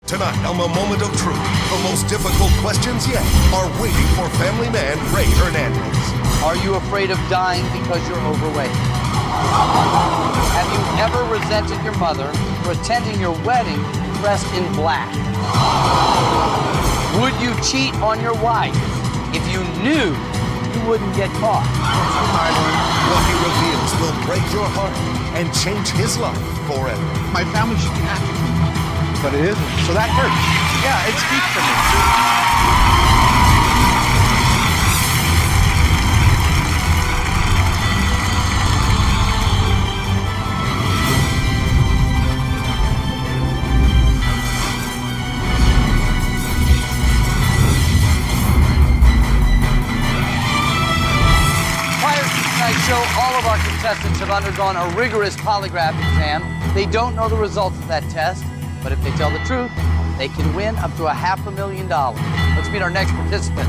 Tonight on The Moment of Truth, the most difficult questions yet are waiting for family man Ray Hernandez. Are you afraid of dying because you're overweight? Have you ever resented your mother for attending your wedding dressed in black? Would you cheat on your wife if you knew you wouldn't get caught? What he reveals will break your heart and change his life forever. My family should be happy for me, but it isn't. So that hurts. Yeah, it's deep for me. Show all of our contestants have undergone a rigorous polygraph exam. They don't know the results of that test, but if they tell the truth, they can win up to $500,000. Let's meet our next participant.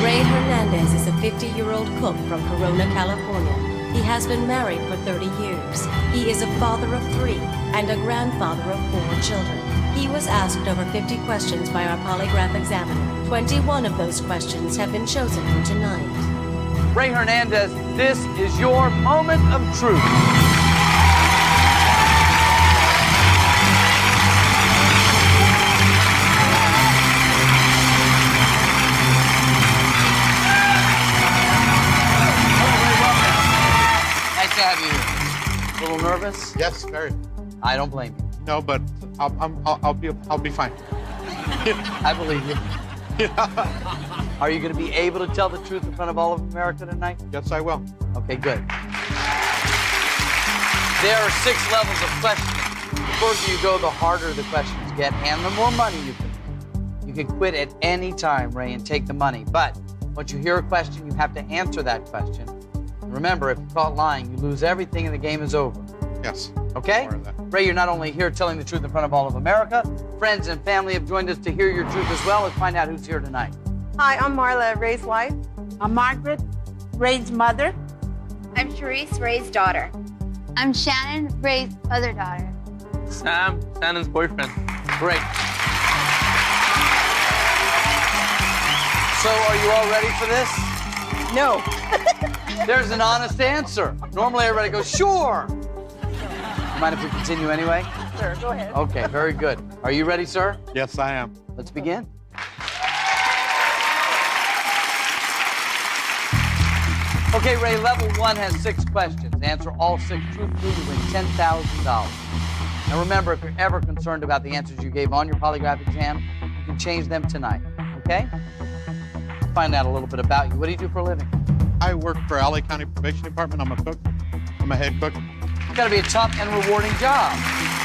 Ray Hernandez is a 50-year-old cook from Corona, California. He has been married for 30 years. He is a father of 3 and a grandfather of 4 children. He was asked over 50 questions by our polygraph examiner. 21 of those questions have been chosen for tonight. Ray Hernandez, this is your moment of truth. Nice to have you here. A little nervous? Yes, very. I don't blame you. No, but I'll be fine. I believe you. Are you going to be able to tell the truth in front of all of America tonight? Yes, I will. Okay, good. There are 6 levels of questioning. The further you go, the harder the questions get, and the more money you can make. You can quit at any time, Ray, and take the money. But once you hear a question, you have to answer that question. And remember, if you're caught lying, you lose everything and the game is over. Yes. Okay? Ray, you're not only here telling the truth in front of all of America, friends and family have joined us to hear your truth as well. Let's find out who's here tonight. Hi, I'm Marla, Ray's wife. I'm Margaret, Ray's mother. I'm Charisse, Ray's daughter. I'm Shannon, Ray's other daughter. Sam, Shannon's boyfriend. Great. So are you all ready for this? No. There's an honest answer. Normally everybody goes, sure. Mind if we continue anyway? Sure, go ahead. Okay, very good. Are you ready, sir? Yes, I am. Let's begin. Okay, Ray, level 1 has 6 questions. Answer all 6 truthfully, you win $10,000. Now remember, if you're ever concerned about the answers you gave on your polygraph exam, you can change them tonight, okay? Find out a little bit about you. What do you do for a living? I work for LA County Probation Department. I'm a cook. I'm a head cook. It's got to be a tough and rewarding job.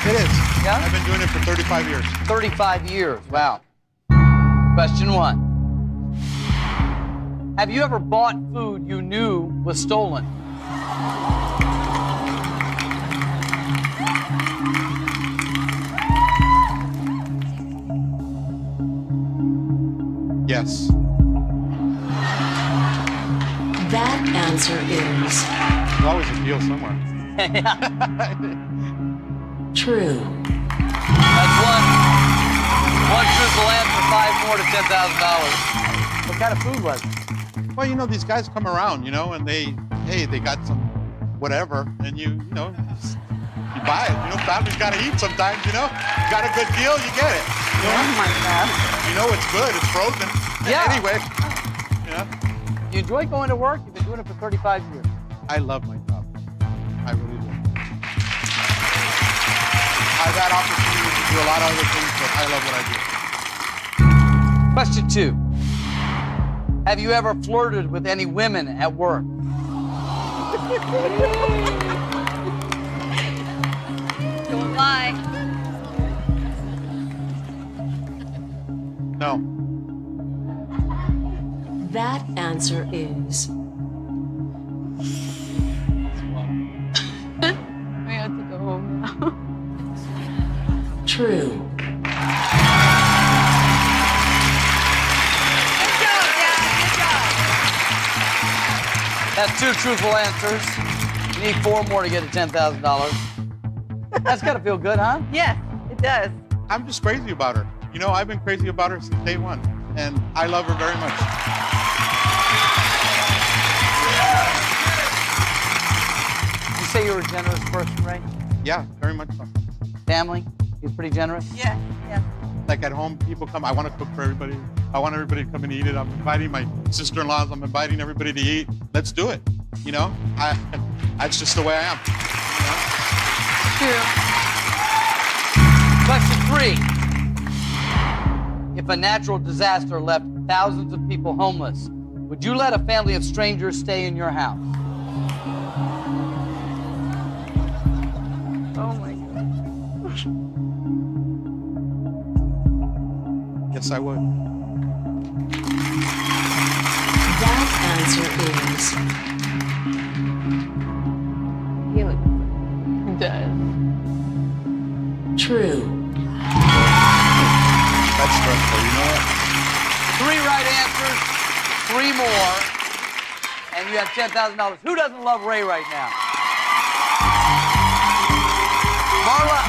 It is. Yeah? I've been doing it for 35 years. 35 years, wow. Question 1. Have you ever bought food you knew was stolen? Yes. That answer is There's always a deal somewhere. true. That's one truthful answer, 5 more to $10,000. What kind of food was it? Well, you know, these guys come around, you know, and they got some whatever, and you buy it. You know, family's got to eat sometimes, you know. You got a good deal, you get it. You know? Oh, my God. You know it's good, it's frozen. Yeah. Anyway, yeah. You enjoy going to work? You've been doing it for 35 years. I love my job. I really do. I've had opportunities to do a lot of other things, but I love what I do. Question 2. Have you ever flirted with any women at work? Don't lie. No. That answer is We have to go home now. true. That's 2 truthful answers. You need 4 more to get to $10,000. That's got to feel good, huh? Yes, it does. I'm just crazy about her. You know, I've been crazy about her since day one, and I love her very much. You say you're a generous person, Ray? Yeah, very much so. Family? He's pretty generous? Yeah, yeah. Like at home, people come, I want to cook for everybody. I want everybody to come and eat it. I'm inviting my sister-in-laws. I'm inviting everybody to eat. Let's do it. You know, that's just the way I am. You know? Question 3. If a natural disaster left thousands of people homeless, would you let a family of strangers stay in your house? Oh my God. Yes, I would. That answer is He does. true. That's stressful, you know what? 3 right answers, 3 more, and you have $10,000. Who doesn't love Ray right now? Marla,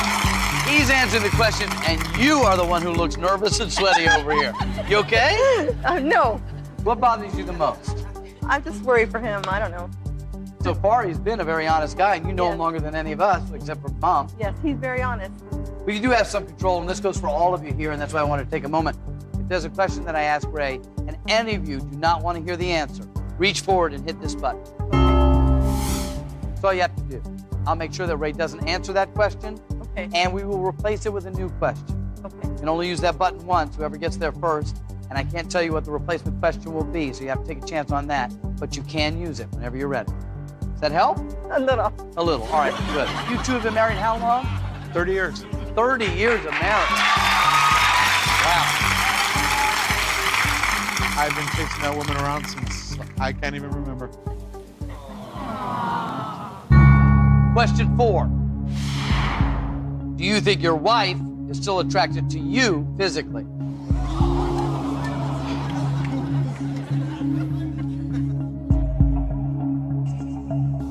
he's answering the question, and you are the one who looks nervous and sweaty over here. You okay? No, What bothers you the most? I'm just worried for him. I don't know. So far, he's been a very honest guy, and you know him Yes. longer than any of us, except for Mom. Yes, he's very honest. But you do have some control, and this goes for all of you here, and that's why I wanted to take a moment. If there's a question that I ask Ray, and any of you do not want to hear the answer, reach forward and hit this button. That's all you have to do. I'll make sure that Ray doesn't answer that question, Okay. and we will replace it with a new question. Okay. You can only use that button once, whoever gets there first, and I can't tell you what the replacement question will be, so you have to take a chance on that, but you can use it whenever you're ready. Does that help? A little. A little. All right, good. You two have been married how long? 30 years. 30 years of marriage. Wow. I've been chasing that woman around since I can't even remember. Question 4. Do you think your wife is still attracted to you physically?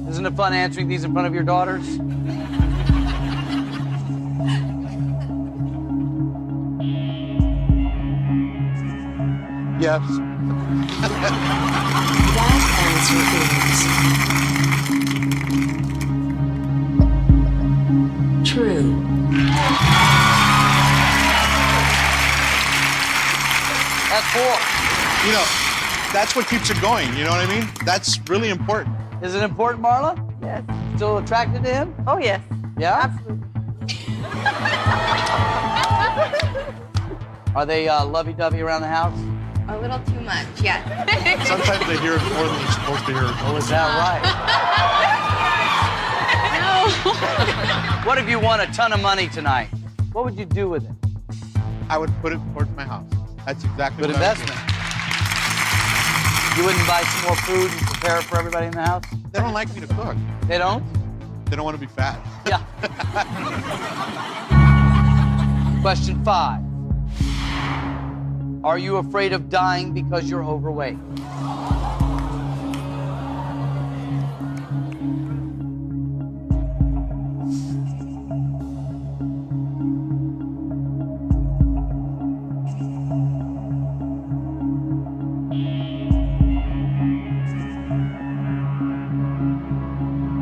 Isn't it fun answering these in front of your daughters? Yes. That answer is true. That's 4. You know, that's what keeps it going. You know what I mean? That's really important. Is it important, Marla? Yes. Still attracted to him? Oh, yes. Yeah? Absolutely. Are they lovey-dovey around the house? A little too much, yes. Sometimes they hear it more than they're supposed to hear it. Oh, is that right? What if you won a ton of money tonight? What would you do with it? I would put it towards my house. That's exactly Good what I would do. investment. You wouldn't buy some more food and prepare it for everybody in the house? They don't like me to cook. They don't? They don't want to be fat. Yeah. Question 5. Are you afraid of dying because you're overweight?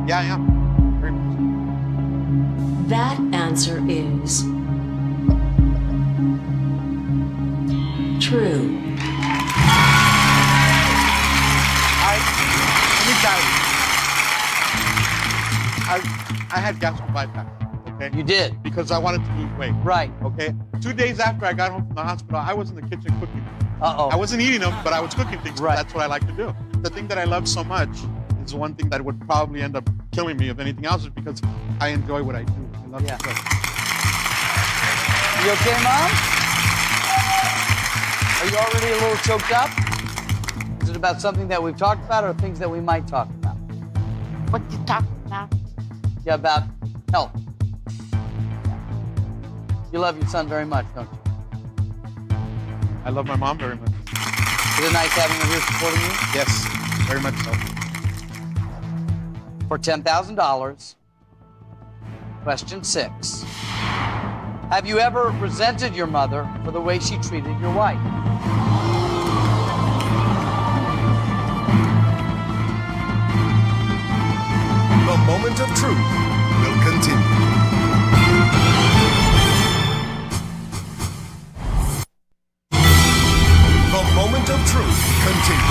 Yeah, I am. Very much. That answer is true. Let me tell you. I had gastric bypass, okay? You did. Because I wanted to lose weight, Right. okay? 2 days after I got home from the hospital, I was in the kitchen cooking. Uh-oh. I wasn't eating them, but I was cooking things. Right. That's what I like to do. The thing that I love so much is the one thing that would probably end up killing me, if anything else, is because I enjoy what I do. I love Yeah. to cook. You okay, Mom? Are you already a little choked up? Is it about something that we've talked about or things that we might talk about? What you talking about? Yeah, about health. You love your son very much, don't you? I love my mom very much. Is it nice having her here supporting you? Yes, very much so. For $10,000, question 6. Have you ever resented your mother for the way she treated your wife? The moment of truth will continue. The moment of truth continues.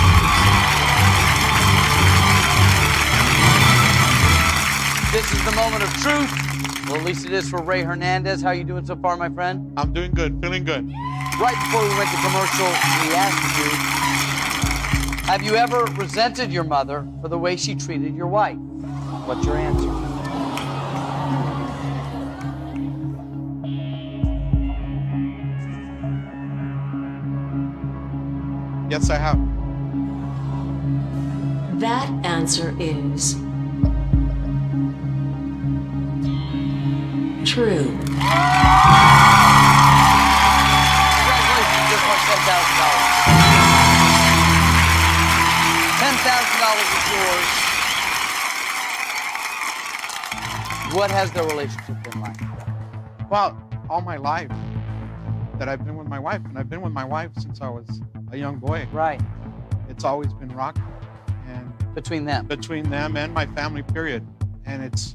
This is the moment of truth. Well, at least it is for Ray Hernandez. How are you doing so far, my friend? I'm doing good, feeling good. Right before we went to commercial, we asked you, have you ever resented your mother for the way she treated your wife? What's your answer? Yes, I have. That answer is true. Congratulations, you just won $10,000. $10,000 is yours. What has their relationship been like? Well, all my life that I've been with my wife, and I've been with my wife since I was a young boy. Right. It's always been rocky, and Between them. between them and my family, period. And it's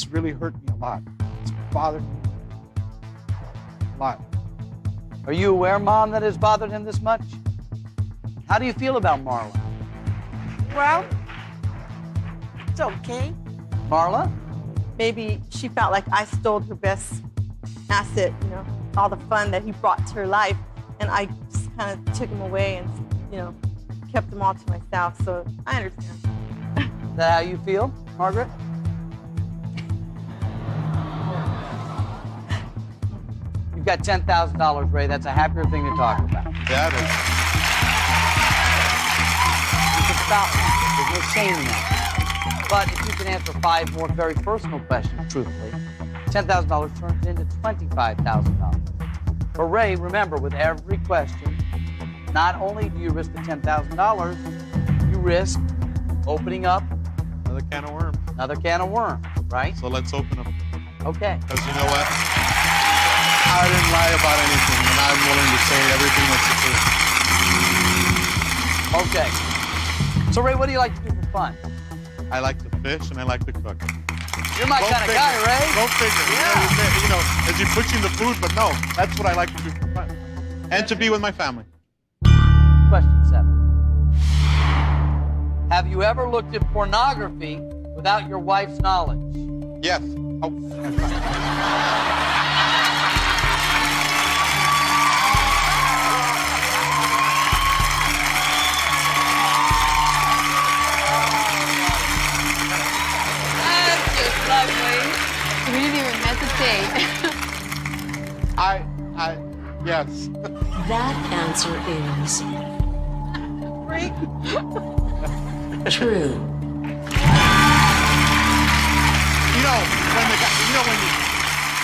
really hurt me a lot. It's bothered me a lot. Are you aware, Mom, that it's bothered him this much? How do you feel about Marla? Well, it's okay. Marla? Maybe she felt like I stole her best asset, you know, all the fun that he brought to her life. And I just kind of took him away and, you know, kept them all to myself. So I understand. Is that how you feel, Margaret? You've got $10,000, Ray. That's a happier thing to talk about. Yeah, it is. You can stop now. There's no shame in that. But if you can answer 5 more very personal questions truthfully, $10,000 turns into $25,000. But Ray, remember, with every question, not only do you risk the $10,000, you risk opening up Another can of worms. another can of worms, right? So let's open them. Okay. Because you know what? I didn't lie about anything, and I'm willing to say everything that's the truth. Okay. So Ray, what do you like to do for fun? I like to fish and I like to cook. You're my kind of guy, Ray. Go figure. Yeah. You know, as you're pushing the food, but no, that's what I like to do for fun. And to be with my family. Question 7. Have you ever looked at pornography without your wife's knowledge? Yes. Oh. That's just lovely. We didn't even hesitate. Yes. That answer is true.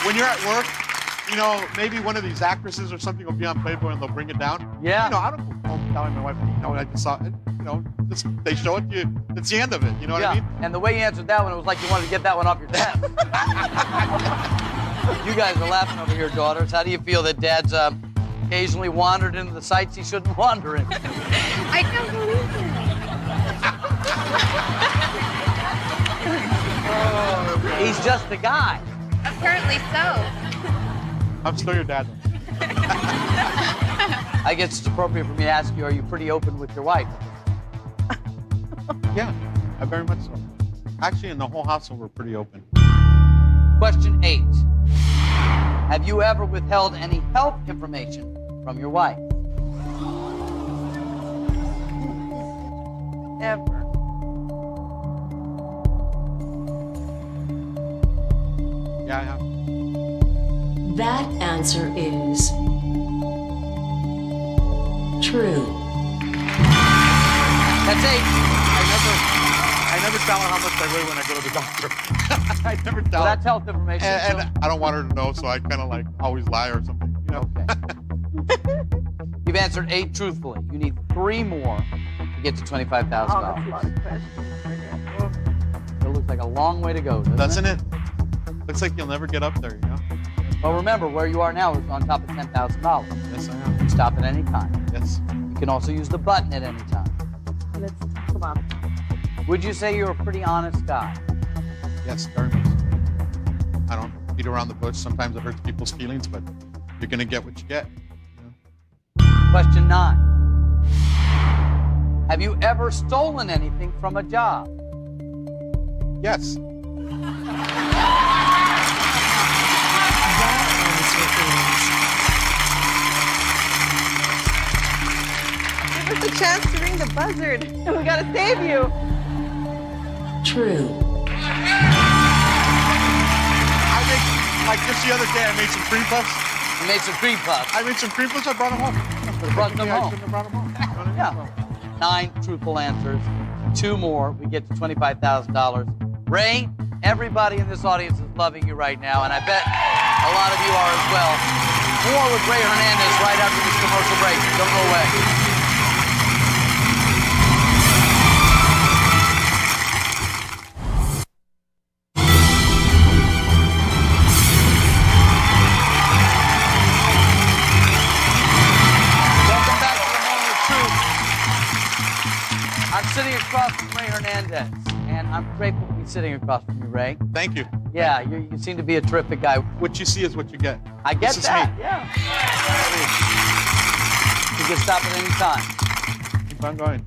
When you're at work, you know, maybe one of these actresses or something will be on Playboy and they'll bring it down. Yeah. You know, I don't go home telling my wife, you know, I just saw it, you know, they show it to you. It's the end of it. You know what I mean? And the way you answered that one, it was like you wanted to get that one off your desk. You guys are laughing over here, daughters. How do you feel that Dad's occasionally wandered into the sites he shouldn't wander in? I can't believe it. He's just a guy. Apparently so. I'm still your dad. I guess it's appropriate for me to ask you, are you pretty open with your wife? Yeah, I very much so. Actually, in the whole household, we're pretty open. Question 8. Have you ever withheld any health information from your wife? Ever. Yeah, I have. That answer is true. That's 8. I never tell her how much I weigh when I go to the doctor. I never tell Well, her. that's health information. And I don't want her to know, so I kind of like always lie or something, you know? Okay. You've answered 8 truthfully. You need 3 more to get to $25,000. Oh, that's a lot of questions. It looks like a long way to go, Doesn't it? Looks like you'll never get up there, you know? Well, remember, where you are now is on top of $10,000. Yes, I You am. can stop at any time. Yes. You can also use the button at any time. Let's talk about it. Would you say you're a pretty honest guy? Yes, very much. I don't beat around the bush. Sometimes it hurts people's feelings, but you're going to get what you get. Question 9. Have you ever stolen anything from a job? Yes. That answer Give us a chance to ring the buzzard, and we gotta save you. is true. I think, like just the other day, I made some cream puffs. You made some cream puffs. I brought them home. Brought them I home. shouldn't have brought them home. You know what I mean? Yeah. 9 truthful answers. 2 more, we get to $25,000. Ray, everybody in this audience is loving you right now, and I bet a lot of you are as well. More with Ray Hernandez right after this commercial break. Don't go away. Welcome back to the Moment of Truth. I'm sitting across from Ray Hernandez, and I'm grateful to be sitting across from you, Ray. Thank you. Yeah, you seem to be a terrific guy. What you see is what you get. I get This is that. me. Yeah. You can stop at any time. Keep on going.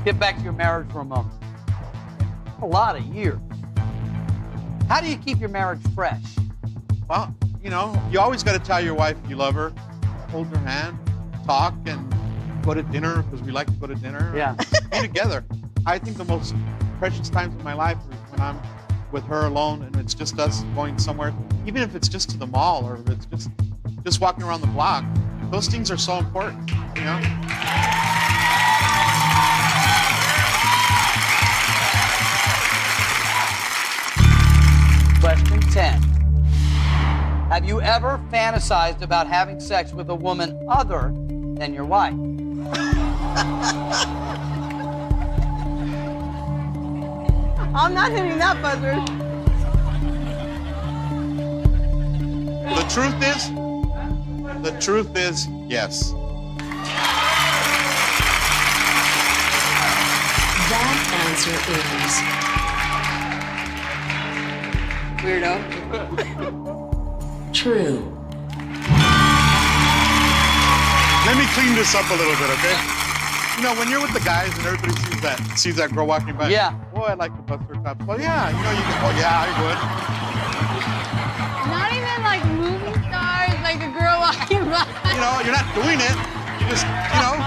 Get back to your marriage for a moment. A lot of years. How do you keep your marriage fresh? Well, you know, you always got to tell your wife you love her, hold her hand, talk, and go to dinner because we like to go to dinner. Yeah. Be together. I think the most precious times of my life is when I'm with her alone and it's just us going somewhere, even if it's just to the mall or if it's just walking around the block. Those things are so important, you know? Question 10. Have you ever fantasized about having sex with a woman other than your wife? I'm not hitting that buzzard. The truth is, yes. That answer Weirdo. is true. Let me clean this up a little bit, okay? You know, when you're with the guys and everybody sees that girl walking by. Yeah. Oh, I like to bust her top. Well, yeah, you know, you go, oh, yeah, I would. Not even like movie stars, like a girl walking by. You know, you're not doing it. You just, you know,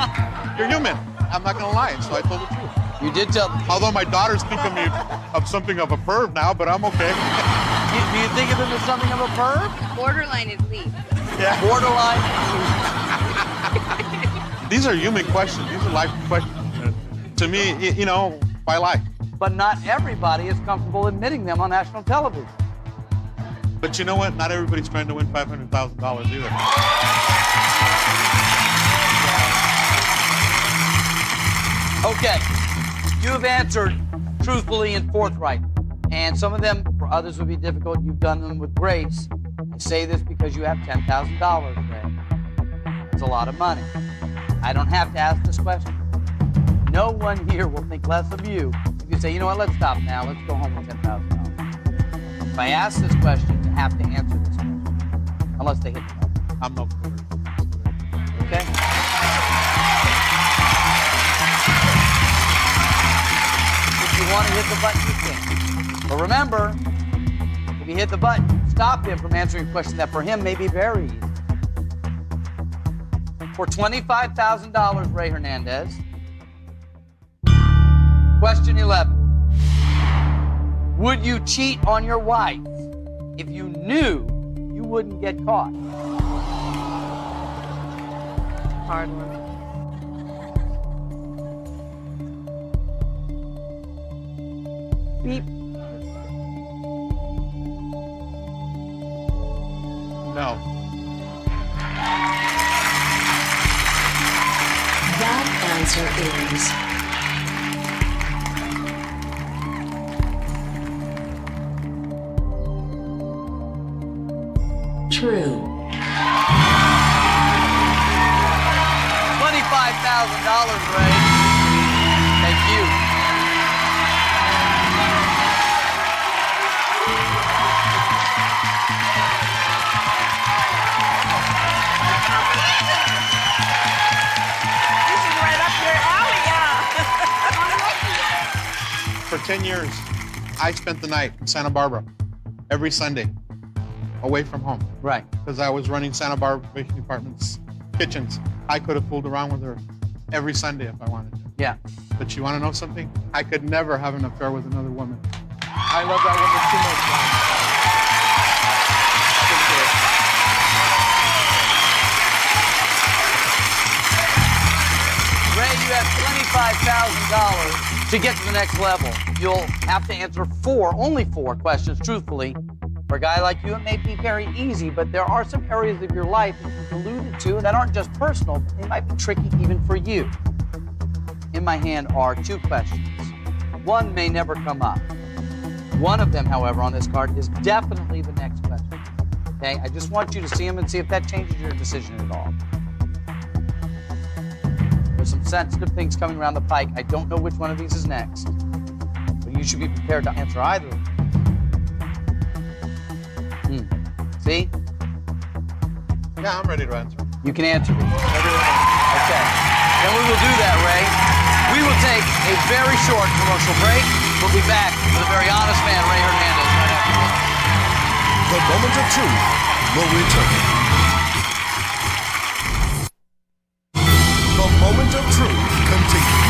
you're human. I'm not gonna lie, so I told the truth. You did tell the truth. Although my daughters think of me of something of a perv now, but I'm okay. Do you think of him as something of a perv? Borderline at least. Yeah. Borderline? These are human questions. These are life questions. To me, you know, why lie? But not everybody is comfortable admitting them on national television. But you know what? Not everybody's trying to win $500,000 either. Okay, you have answered truthfully and forthright. And some of them, for others, would be difficult. You've done them with grace. I say this because you have $10,000, Ray. It's a lot of money. I don't have to ask this question. No one here will think less of you if you say, you know what, let's stop now. Let's go home with $10,000. If I ask this question, you have to answer this question. Unless they hit the button. I'm no quitter. Okay? If you want to hit the button, you can. But remember, if you hit the button, stop him from answering a question that for him may be very easy. For $25,000, Ray Hernandez. Question 11. Would you cheat on your wife if you knew you wouldn't get caught? Hard one. Beep. No. That answer is true. True. $25,000, Ray. Thank you. This is right up your alley, yeah. For 10 years, I spent the night in Santa Barbara every Sunday away from home Right. because I was running Santa Barbara Probation Department's kitchens. I could have fooled around with her every Sunday if I wanted to. Yeah. But you want to know something? I could never have an affair with another woman. I love that woman too much. Ray, you have $25,000 to get to the next level. You'll have to answer only four questions truthfully. For a guy like you, it may be very easy, but there are some areas of your life that you've alluded to that aren't just personal, but they might be tricky even for you. In my hand are two questions. One may never come up. One of them, however, on this card is definitely the next question. Okay, I just want you to see them and see if that changes your decision at all. There's some sensitive things coming around the pike. I don't know which one of these is next, but you should be prepared to answer either of them. See? Yeah, I'm ready to answer. You can answer these. Okay. Then we will do that, Ray. We will take a very short commercial break. We'll be back with a very honest man, Ray Hernandez, right after this. The moment of truth will return. The moment of truth continues.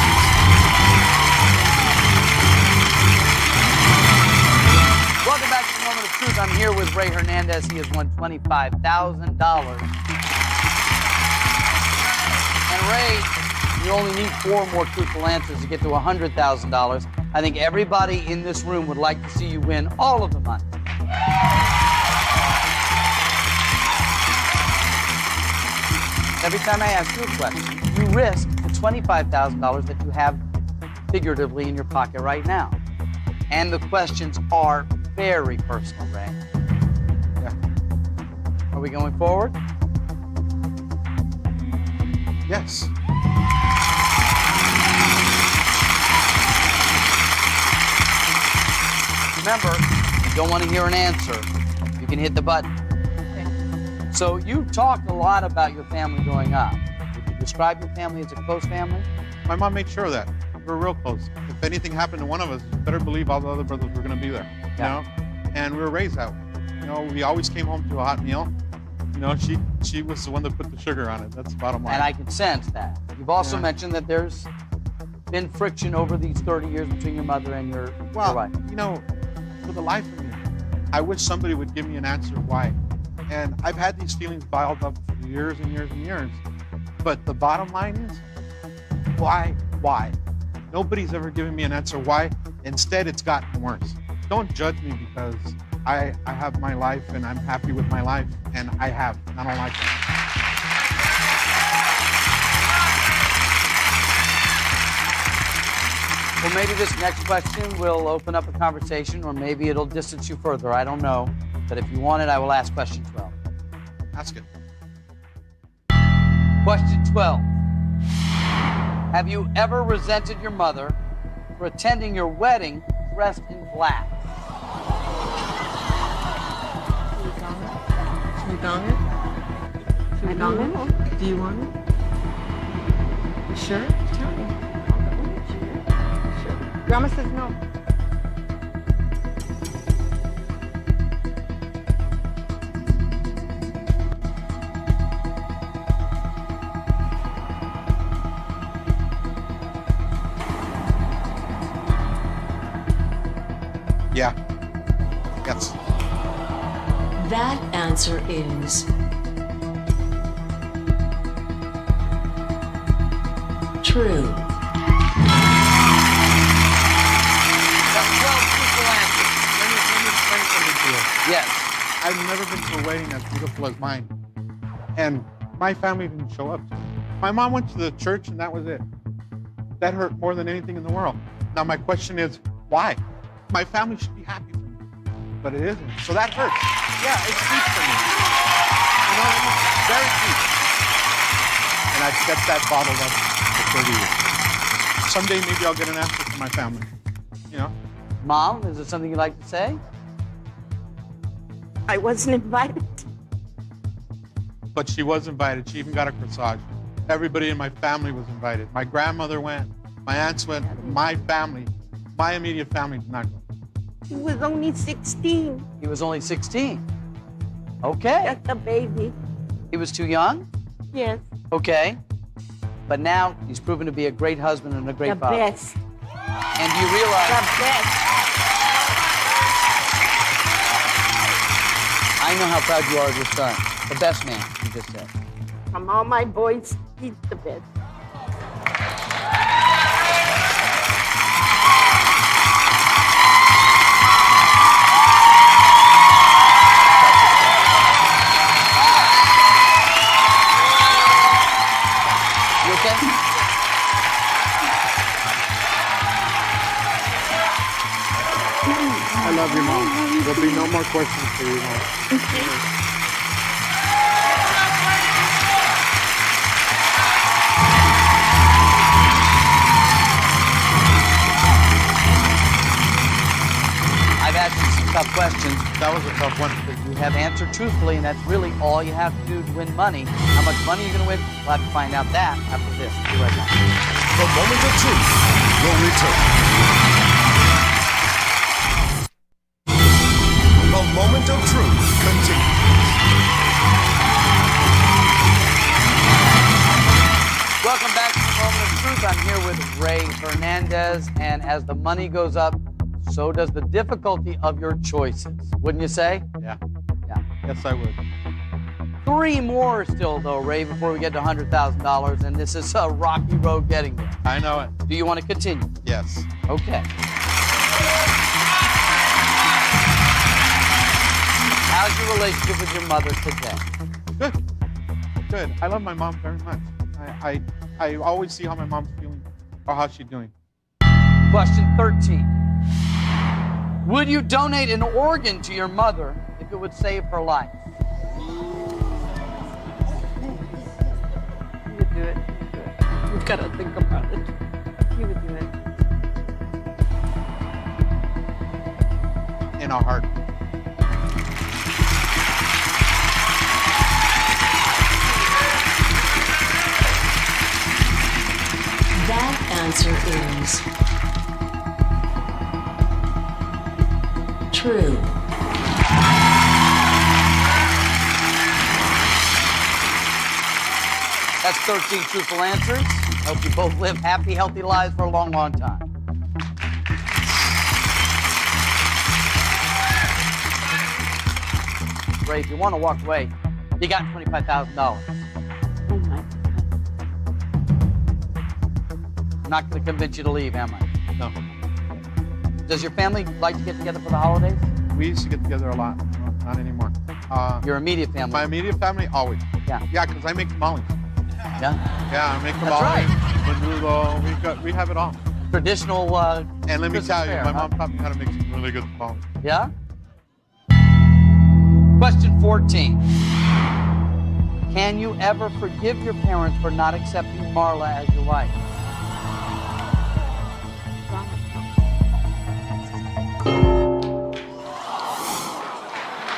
Welcome back to the Moment of Truth. I'm here with Ray Hernandez. He has won $25,000. And Ray, you only need 4 more truthful answers to get to $100,000. I think everybody in this room would like to see you win all of the money. Every time I ask you a question, you risk the $25,000 that you have figuratively in your pocket right now. And the questions are very personal, Ray. Yeah. Are we going forward? Yes. Remember, if you don't want to hear an answer, you can hit the button. So you talked a lot about your family growing up. Would you describe your family as a close family? My mom made sure of that. We were real close. If anything happened to one of us, you better believe all the other brothers were going to be there. Yeah. You know? And we were raised that way. You know, we always came home to a hot meal. You know, she was the one that put the sugar on it. That's the bottom line. And I can sense that. You've also mentioned that there's been friction over these 30 years between your mother and your wife. You know, for the life of me, I wish somebody would give me an answer why. And I've had these feelings bottled up for years and years and years. But the bottom line is, why? Why? Nobody's ever given me an answer why. Instead, it's gotten worse. Don't judge me because I have my life and I'm happy with my life, and I have. And I don't like that. Well, maybe this next question will open up a conversation, or maybe it'll distance you further. I don't know. But if you want it, I will ask question 12. Ask it. Question 12. Have you ever resented your mother for attending your wedding dressed in black? Should we gong it? Should we gong it? Do you want it? You sure? Tell me. Sure. Grandma says no. Yeah. Yes. That answer is true. That's 12 truthful answers. Let me explain something to you. Yes. I've never been to a wedding as beautiful as mine. And my family didn't show up. My mom went to the church and that was it. That hurt more than anything in the world. Now my question is, why? My family should be happy for me, but it isn't. So that hurts. Yeah, it speaks for me. Very cheap. And I've kept that bottled up for 30 years. Someday maybe I'll get an answer from my family. You know? Mom, is there something you'd like to say? I wasn't invited. But she was invited. She even got a corsage. Everybody in my family was invited. My grandmother went. My aunts went. My family, my immediate family did not go. He was only 16. He was only 16. Okay. Just a baby. He was too young? Yes. Okay. But now he's proven to be a great husband and a great The father. best. And do you realize... The best. I know how proud you are of your son. The best man, you just said. From all my boys, he's the best. You okay? I love you, Mom. There'll be no more questions for you, Mom. I've asked you some tough questions. That was a tough one. You have answered truthfully, and that's really all you have to do to win money. How much money you're going to win, we'll have to find out that after this. Be right back. The moment of truth will return. The moment of truth continues. Welcome back to the Moment of Truth. I'm here with Ray Hernandez, and as the money goes up, so does the difficulty of your choices. Wouldn't you say? Yeah. Yeah. Yes, I would. 3 more still, though, Ray, before we get to $100,000, and this is a rocky road getting there. I know it. Do you want to continue? Yes. Okay. How's your relationship with your mother today? Good. Good. I love my mom very much. I always see how my mom's feeling or how she's doing. Question 13. Would you donate an organ to your mother if it would save her life? He would do it. You've got to think about it. He would do it. In our heart. That answer is true. That's 13 truthful answers. Hope you both live happy, healthy lives for a long, long time. Ray, if you want to walk away, you got $25,000. Oh my. I'm not going to convince you to leave, am I? No. Does your family like to get together for the holidays? We used to get together a lot. No, not anymore. Your immediate family? My immediate family, always. Yeah. Yeah, because I make tamales. Yeah? Yeah, I make That's tamales. right. Menudo. We have it all. Traditional And let me Christmas tell you, fare, my huh? mom taught me how to make some really good tamales. Yeah? Question 14. Can you ever forgive your parents for not accepting Marla as your wife?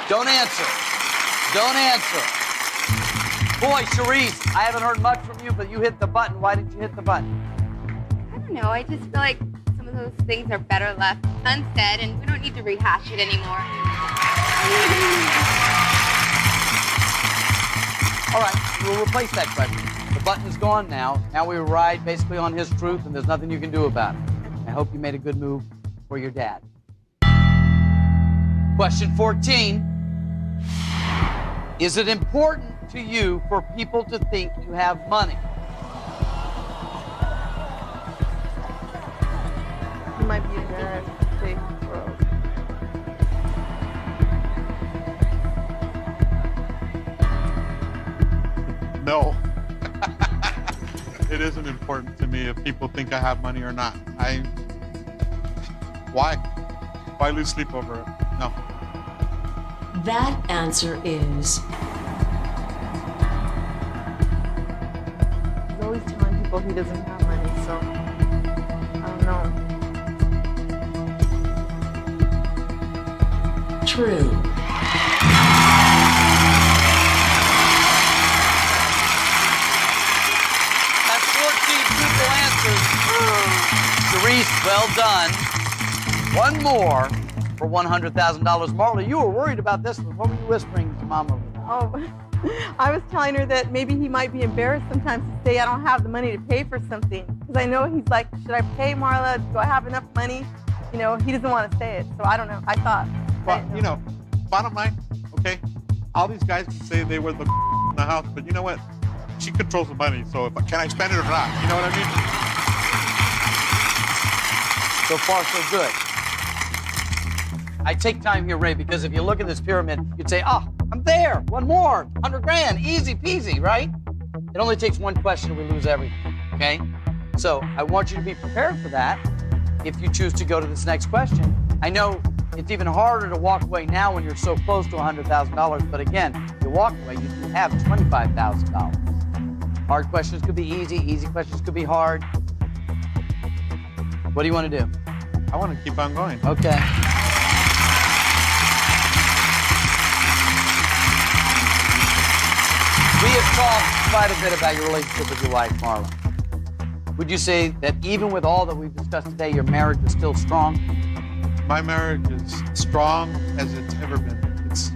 Don't answer. Don't answer. Boy, Charisse, I haven't heard much from you, but you hit the button. Why did you hit the button? I don't know. I just feel like some of those things are better left unsaid, and we don't need to rehash it anymore. All right, we'll replace that question. The button's gone now. Now we ride basically on his truth, and there's nothing you can do about it. I hope you made a good move for your dad. Question 14. Is it important to you for people to think you have money? He might be a very big world. No. It isn't important to me if people think I have money or not. Why? Why lose sleep over it? No. That answer is people he doesn't have money, so I don't know. True. That's 14 truthful answers. Therese, well done. One more for $100,000. Marla, you were worried about this one. What were you whispering to Mama? Oh, I was telling her that maybe he might be embarrassed sometimes to say I don't have the money to pay for something. Because I know he's like, should I pay Marla? Do I have enough money? You know, he doesn't want to say it. So I don't know. I thought. Well, you know, bottom line, okay, all these guys can say they were the in the house, but you know what? She controls the money, so can I spend it or not? You know what I mean? So far, so good. I take time here, Ray, because if you look at this pyramid, you'd say, oh, I'm there. One more, 100 grand, easy peasy, right? It only takes one question and we lose everything, okay? So I want you to be prepared for that if you choose to go to this next question. I know it's even harder to walk away now when you're so close to $100,000, but again, if you walk away, you do have $25,000. Hard questions could be easy, easy questions could be hard. What do you want to do? I want to keep on going. Okay. We have talked quite a bit about your relationship with your wife, Marla. Would you say that even with all that we've discussed today, your marriage is still strong? My marriage is strong as it's ever been.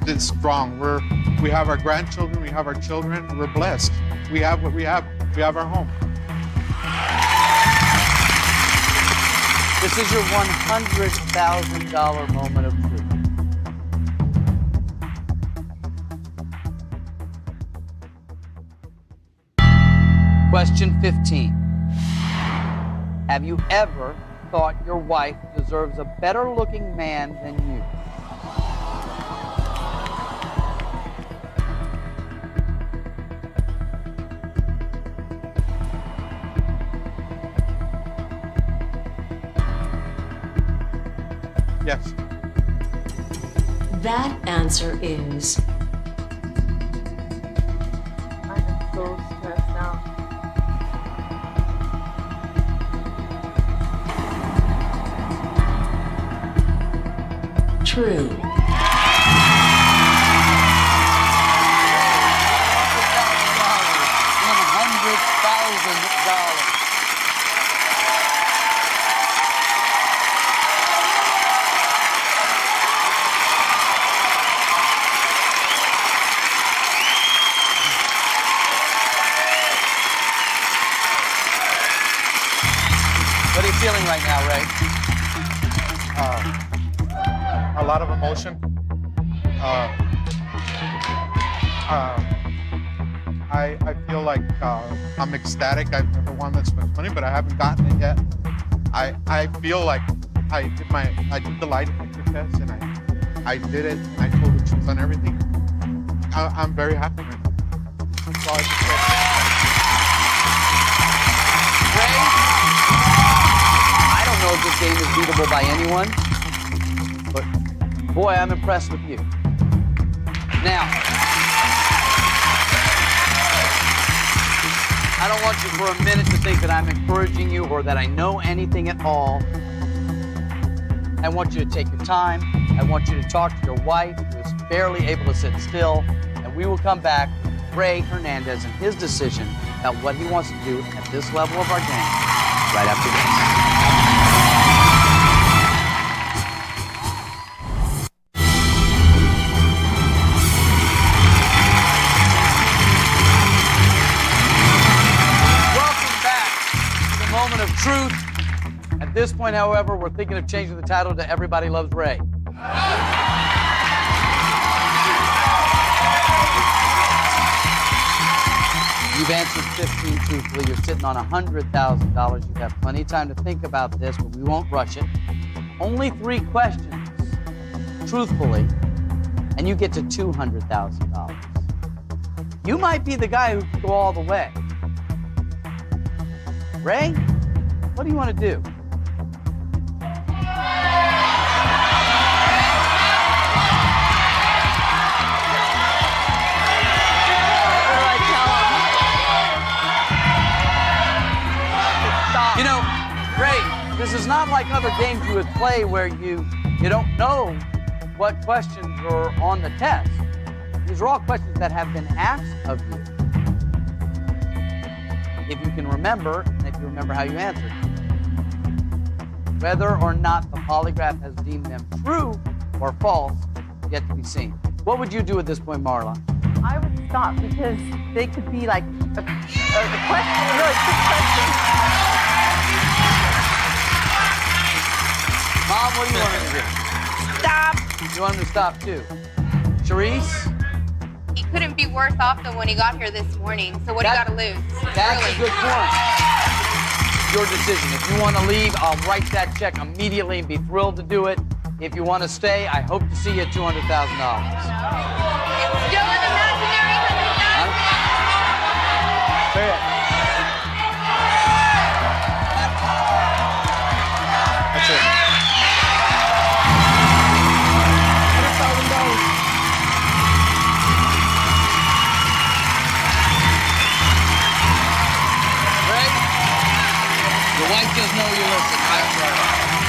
It's strong. We have our grandchildren, we have our children, we're blessed. We have what we have. We have our home. This is your $100,000 moment of truth. Question 15. Have you ever thought your wife deserves a better looking man than you? Yes. That answer is I am so stressed out. true. $100,000. What are you feeling right now, Ray? A lot of emotion. I feel like I'm ecstatic. I've never won this much money, but I haven't gotten it yet. I feel like I did the lie detector test and I did it and I told the truth on everything. I'm very happy right now. That's all I can say. Ray, I don't know if this game is beatable by anyone, but boy, I'm impressed with you. Now, I don't want you for a minute to think that I'm encouraging you or that I know anything at all. I want you to take your time. I want you to talk to your wife, who is barely able to sit still, and we will come back with Ray Hernandez and his decision about what he wants to do at this level of our game right after this. Moment of truth. At this point, however, we're thinking of changing the title to Everybody Loves Ray. You've answered 15 truthfully. You're sitting on $100,000. You've had plenty of time to think about this, but we won't rush it. Only 3 questions, truthfully, and you get to $200,000. You might be the guy who can go all the way. Ray, what do you want to do? not like other games you would play where you don't know what questions are on the test. These are all questions that have been asked of you. If you can remember, and if you remember how you answered. Whether or not the polygraph has deemed them true or false, yet to be seen. What would you do at this point, Marla? I would stop because they could be like a question, a really quick question. Mom, what do you want him to do? Stop. You want him to stop too? Charisse? He couldn't be worse off than when he got here this morning. So what do you got to lose? That's Really? a good point. Your decision. If you want to leave, I'll write that check immediately and be thrilled to do it. If you want to stay, I hope to see you at $200,000. It's still an imaginary $100,000. Fair. That's it. $100,000. Greg, your wife doesn't know you listen. $100,000.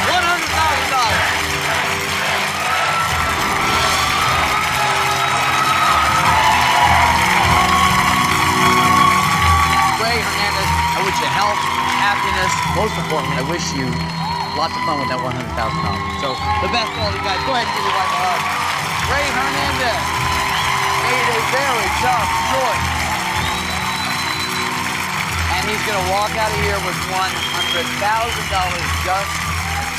I wish you health, happiness. Most importantly, I wish you lots of fun with that $100,000. So the best to all you guys. Go ahead and give your wife a hug. Ray Hernandez made a very tough choice. And he's going to walk out of here with $100,000 just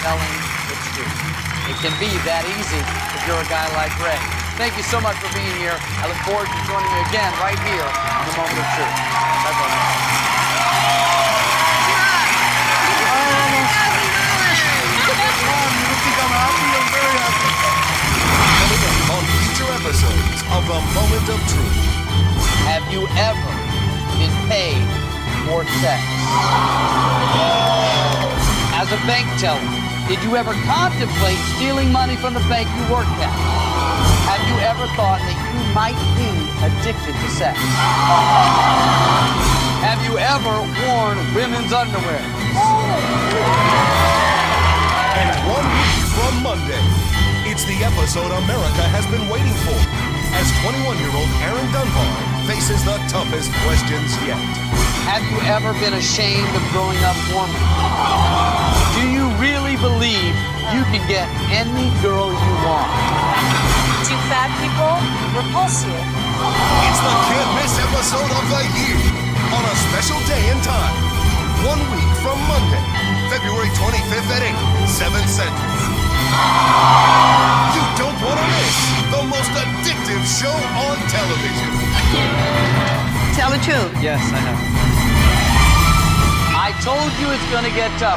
telling the truth. It can be that easy if you're a guy like Ray. Thank you so much for being here. I look forward to joining you again right here on The Moment of Truth. Bye-bye. On future episodes of The Moment of Truth. Have you ever been paid for sex? As a bank teller, did you ever contemplate stealing money from the bank you worked at? Have you ever thought that you might be addicted to sex? Have you ever worn women's underwear? And 1 week from Monday, it's the episode America has been waiting for, as 21-year-old Aaron Dunbar faces the toughest questions yet. Have you ever been ashamed of growing up Mormon? Do you really believe you can get any girl you want? Do fat people repulse you? It's the can't-miss episode of the year on a special day and time. 1 week from Monday, February 25th at 8, 7 Central. You don't want to miss the most addictive show on television. Tell the truth. Yes, I have. I told you it's going to get tough.